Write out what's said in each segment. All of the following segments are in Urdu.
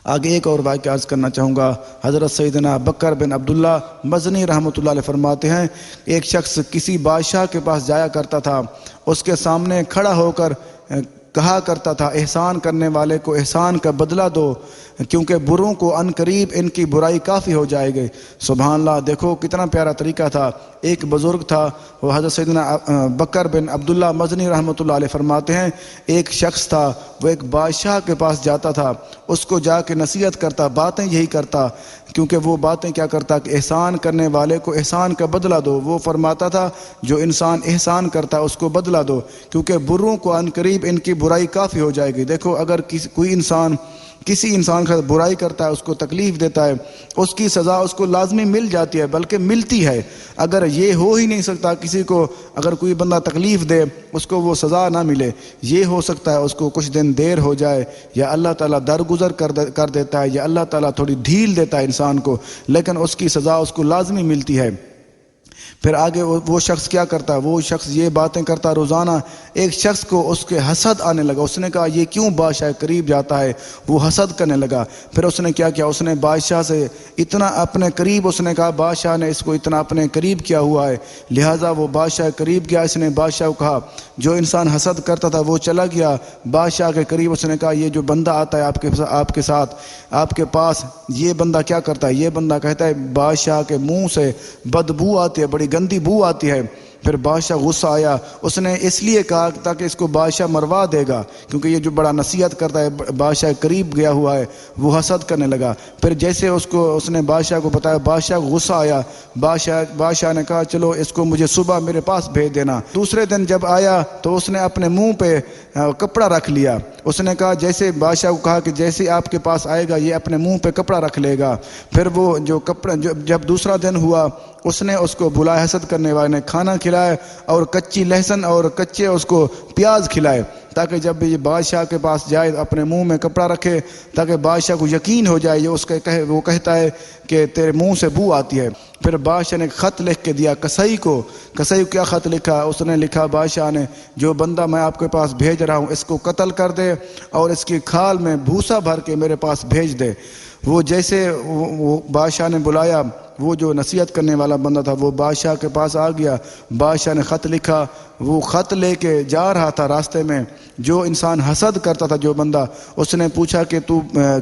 آگے ایک اور واقعہ عرض کرنا چاہوں گا۔ حضرت سیدنا بکر بن عبداللہ مزنی رحمۃ اللہ علیہ فرماتے ہیں، ایک شخص کسی بادشاہ کے پاس جایا کرتا تھا، اس کے سامنے کھڑا ہو کر کہا کرتا تھا، احسان کرنے والے کو احسان کا بدلہ دو، کیونکہ بروں کو ان قریب ان کی برائی کافی ہو جائے گی۔ سبحان اللہ، دیکھو کتنا پیارا طریقہ تھا۔ ایک بزرگ تھا، وہ حضرت سیدنا بکر بن عبداللہ مزنی رحمۃ اللہ علیہ فرماتے ہیں، ایک شخص تھا، وہ ایک بادشاہ کے پاس جاتا تھا، اس کو جا کے نصیحت کرتا، باتیں یہی کرتا، کیونکہ وہ باتیں کیا کرتا کہ احسان کرنے والے کو احسان کا بدلہ دو۔ وہ فرماتا تھا جو انسان احسان کرتا ہے اس کو بدلہ دو، کیونکہ بروں کو ان قریب ان کی برائی کافی ہو جائے گی۔ دیکھو اگر کوئی انسان کسی انسان کا برائی کرتا ہے، اس کو تکلیف دیتا ہے، اس کی سزا اس کو لازمی مل جاتی ہے، بلکہ ملتی ہے۔ اگر یہ ہو ہی نہیں سکتا کسی کو، اگر کوئی بندہ تکلیف دے اس کو وہ سزا نہ ملے، یہ ہو سکتا ہے اس کو کچھ دن دیر ہو جائے، یا اللہ تعالیٰ درگزر کر دیتا ہے، یا اللہ تعالیٰ تھوڑی ڈھیل دیتا ہے انسان کو، لیکن اس کی سزا اس کو لازمی ملتی ہے۔ پھر آگے وہ شخص کیا کرتا ہے، وہ شخص یہ باتیں کرتا روزانہ۔ ایک شخص کو اس کے حسد آنے لگا، اس نے کہا یہ کیوں بادشاہ قریب جاتا ہے، وہ حسد کرنے لگا۔ پھر اس نے کیا کیا، اس نے بادشاہ سے اتنا اپنے قریب، اس نے کہا بادشاہ نے اس کو اتنا اپنے قریب کیا ہوا ہے، لہٰذا وہ بادشاہ قریب گیا۔ اس نے بادشاہ کو کہا، جو انسان حسد کرتا تھا وہ چلا گیا بادشاہ کے قریب۔ اس نے کہا یہ جو بندہ آتا ہے آپ کے ساتھ آپ کے پاس، یہ بندہ کیا کرتا ہے، یہ بندہ کہتا ہے بادشاہ کے منہ سے بدبو آتی ہے، بڑی گندی بو آتی ہے۔ پھر بادشاہ غصہ آیا، اس نے اس لیے کہا تاکہ اس کو بادشاہ مروا دے گا، کیونکہ یہ جو بڑا نصیحت کرتا ہے، بادشاہ قریب گیا ہوا ہے، وہ حسد کرنے لگا۔ پھر جیسے اس نے بادشاہ کو بتایا، بادشاہ کو غصہ آیا، بادشاہ نے کہا چلو اس کو مجھے صبح میرے پاس بھیج دینا۔ دوسرے دن جب آیا تو اس نے اپنے منہ پہ کپڑا رکھ لیا۔ اس نے کہا، جیسے بادشاہ کو کہا کہ جیسے آپ کے پاس آئے گا یہ اپنے منہ پہ کپڑا رکھ لے گا۔ پھر وہ جو کپڑا جب دوسرا دن ہوا، اس نے اس کو بلایا، حسد کرنے والے نے کھانا کھلایا اور کچی لہسن اور کچے اس کو پیاز کھلائے، تاکہ جب یہ بادشاہ کے پاس جائے اپنے منہ میں کپڑا رکھے، تاکہ بادشاہ کو یقین ہو جائے وہ کہتا ہے کہ تیرے منہ سے بو آتی ہے۔ پھر بادشاہ نے خط لکھ کے دیا قصی کو کیا خط لکھا، اس نے لکھا بادشاہ نے، جو بندہ میں آپ کے پاس بھیج رہا ہوں اس کو قتل کر دے اور اس کی کھال میں بھوسا بھر کے میرے پاس بھیج دے۔ وہ جیسے وہ بادشاہ نے بلایا، وہ جو نصیحت کرنے والا بندہ تھا وہ بادشاہ کے پاس آ گیا۔ بادشاہ نے خط لکھا، وہ خط لے کے جا رہا تھا، راستے میں جو انسان حسد کرتا تھا، جو بندہ، اس نے پوچھا کہ تو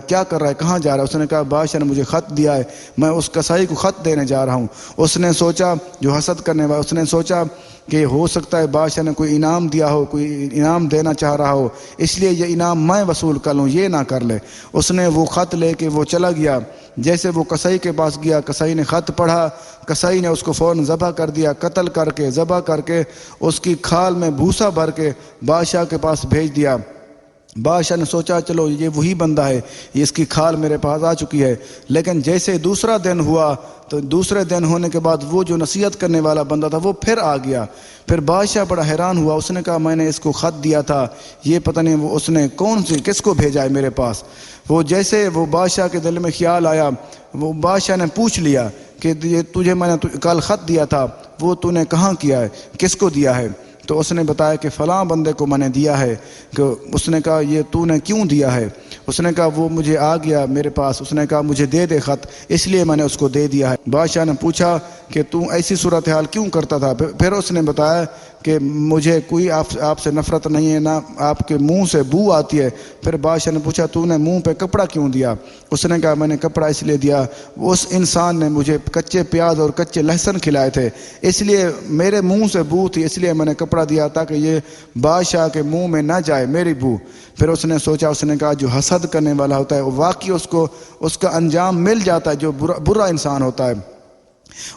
کیا کر رہا ہے، کہاں جا رہا ہے؟ اس نے کہا بادشاہ نے مجھے خط دیا ہے، میں اس قصائی کو خط دینے جا رہا ہوں۔ اس نے سوچا، جو حسد کرنے والا، اس نے سوچا کہ ہو سکتا ہے بادشاہ نے کوئی انعام دیا ہو، کوئی انعام دینا چاہ رہا ہو، اس لیے یہ انعام میں وصول کر لوں، یہ نہ کر لے۔ اس نے وہ خط لے کے وہ چلا گیا۔ جیسے وہ قصائی کے پاس گیا، قصائی نے خط پڑھا، قصائی نے اس کو فوراً ذبح کر دیا، قتل کر کے ذبح کر کے اس کی کھال میں بھوسا بھر کے بادشاہ کے پاس بھیج دیا۔ بادشاہ نے سوچا چلو یہ وہی بندہ ہے، یہ اس کی کھال میرے پاس آ چکی ہے۔ لیکن جیسے دوسرا دن ہوا تو دوسرے دن ہونے کے بعد وہ جو نصیحت کرنے والا بندہ تھا وہ پھر آ گیا۔ پھر بادشاہ بڑا حیران ہوا، اس نے کہا میں نے اس کو خط دیا تھا، یہ پتہ نہیں وہ اس نے کس کو بھیجا ہے میرے پاس۔ وہ جیسے وہ بادشاہ کے دل میں خیال آیا، وہ بادشاہ نے پوچھ لیا کہ یہ تجھے میں نے کل خط دیا تھا، وہ تو نے کہاں کیا ہے، کس کو دیا ہے؟ تو اس نے بتایا کہ فلاں بندے کو میں نے دیا ہے۔ کہ اس نے کہا یہ تو نے کیوں دیا ہے؟ اس نے کہا وہ مجھے آ گیا میرے پاس، اس نے کہا مجھے دے دے خط، اس لیے میں نے اس کو دے دیا ہے۔ بادشاہ نے پوچھا کہ تو ایسی صورتحال کیوں کرتا تھا؟ پھر اس نے بتایا کہ مجھے کوئی آپ سے نفرت نہیں ہے، نہ آپ کے منہ سے بو آتی ہے۔ پھر بادشاہ نے پوچھا تو نے منہ پہ کپڑا کیوں دیا؟ اس نے کہا میں نے کپڑا اس لیے دیا، اس انسان نے مجھے کچے پیاز اور کچے لہسن کھلائے تھے، اس لیے میرے منہ سے بو تھی، اس لیے میں نے کپڑا دیا تاکہ یہ بادشاہ کے منہ میں نہ جائے میری بو۔ پھر اس نے سوچا، اس نے کہا جو حسد کرنے والا ہوتا ہے واقعی اس کا انجام مل جاتا ہے، جو برا انسان ہوتا ہے۔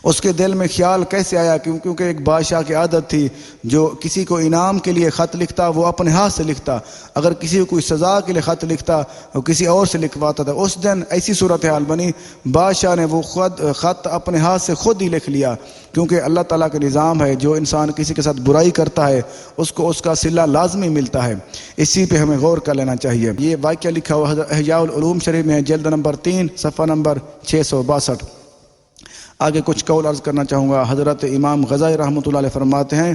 اس کے دل میں خیال کیسے آیا، کیونکہ ایک بادشاہ کی عادت تھی جو کسی کو انعام کے لیے خط لکھتا وہ اپنے ہاتھ سے لکھتا، اگر کسی کو کوئی سزا کے لیے خط لکھتا وہ کسی اور سے لکھواتا تھا۔ اس دن ایسی صورتحال بنی، بادشاہ نے وہ خط اپنے ہاتھ سے خود ہی لکھ لیا، کیونکہ اللہ تعالیٰ کا نظام ہے جو انسان کسی کے ساتھ برائی کرتا ہے اس کو اس کا صلہ لازمی ملتا ہے، اسی پہ ہمیں غور کر لینا چاہیے۔ یہ واقعہ لکھا ہوا احیاء العلوم شریف میں، جلد نمبر 3 صفحہ نمبر 662۔ آگے کچھ قول عرض کرنا چاہوں گا۔ حضرت امام غزالی رحمۃ اللہ علیہ فرماتے ہیں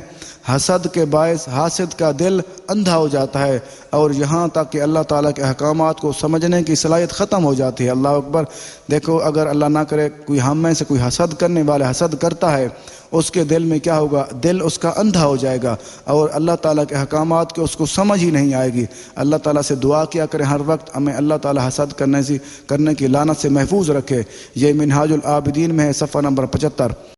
حسد کے باعث حاسد کا دل اندھا ہو جاتا ہے اور یہاں تک کہ اللہ تعالیٰ کے احکامات کو سمجھنے کی صلاحیت ختم ہو جاتی ہے۔ اللہ اکبر۔ دیکھو اگر اللہ نہ کرے کوئی ہم میں سے کوئی حسد کرنے والا حسد کرتا ہے، اس کے دل میں کیا ہوگا؟ دل اس کا اندھا ہو جائے گا اور اللہ تعالیٰ کے احکامات کے اس کو سمجھ ہی نہیں آئے گی۔ اللہ تعالیٰ سے دعا کیا کریں ہر وقت ہمیں اللہ تعالیٰ حسد کرنے کی لعنت سے محفوظ رکھے۔ یہ منہاج العابدین میں ہے، صفحہ نمبر 75۔